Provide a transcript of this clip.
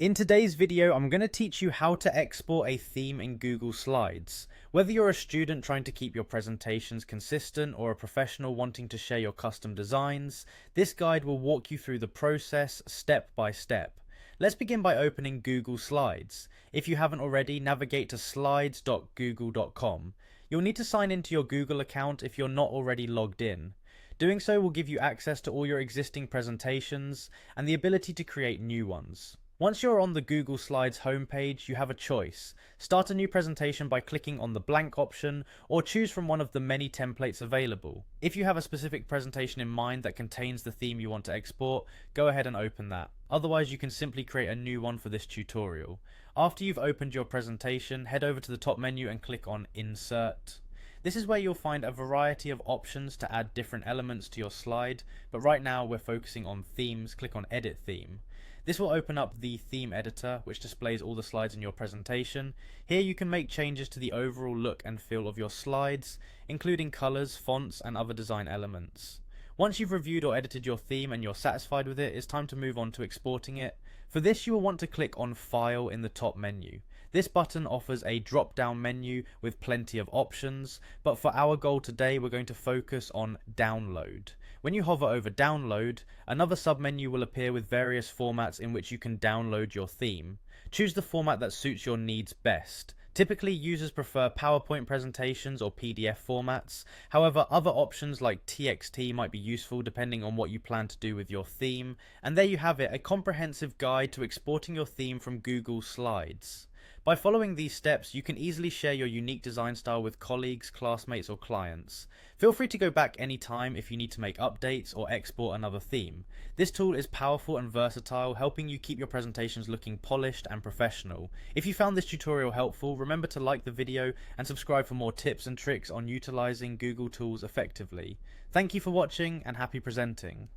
In today's video, I'm going to teach you how to export a theme in Google Slides. Whether you're a student trying to keep your presentations consistent or a professional wanting to share your custom designs, this guide will walk you through the process step by step. Let's begin by opening Google Slides. If you haven't already, navigate to slides.google.com. You'll need to sign into your Google account if you're not already logged in. Doing so will give you access to all your existing presentations and the ability to create new ones. Once you're on the Google Slides homepage, you have a choice. Start a new presentation by clicking on the blank option, or choose from one of the many templates available. If you have a specific presentation in mind that contains the theme you want to export, go ahead and open that. Otherwise, you can simply create a new one for this tutorial. After you've opened your presentation, head over to the top menu and click on Insert. This is where you'll find a variety of options to add different elements to your slide, but right now we're focusing on themes. Click on Edit Theme. This will open up the theme editor, which displays all the slides in your presentation. Here you can make changes to the overall look and feel of your slides, including colors, fonts, and other design elements. Once you've reviewed or edited your theme and you're satisfied with it, it's time to move on to exporting it. For this, you will want to click on File in the top menu. This button offers a drop-down menu with plenty of options, but for our goal today, we're going to focus on Download. When you hover over Download, another submenu will appear with various formats in which you can download your theme. Choose the format that suits your needs best. Typically, users prefer PowerPoint presentations or PDF formats. However, other options like TXT might be useful depending on what you plan to do with your theme. And there you have it, a comprehensive guide to exporting your theme from Google Slides. By following these steps, you can easily share your unique design style with colleagues, classmates, or clients. Feel free to go back anytime if you need to make updates or export another theme. This tool is powerful and versatile, helping you keep your presentations looking polished and professional. If you found this tutorial helpful, remember to like the video and subscribe for more tips and tricks on utilizing Google tools effectively. Thank you for watching and happy presenting.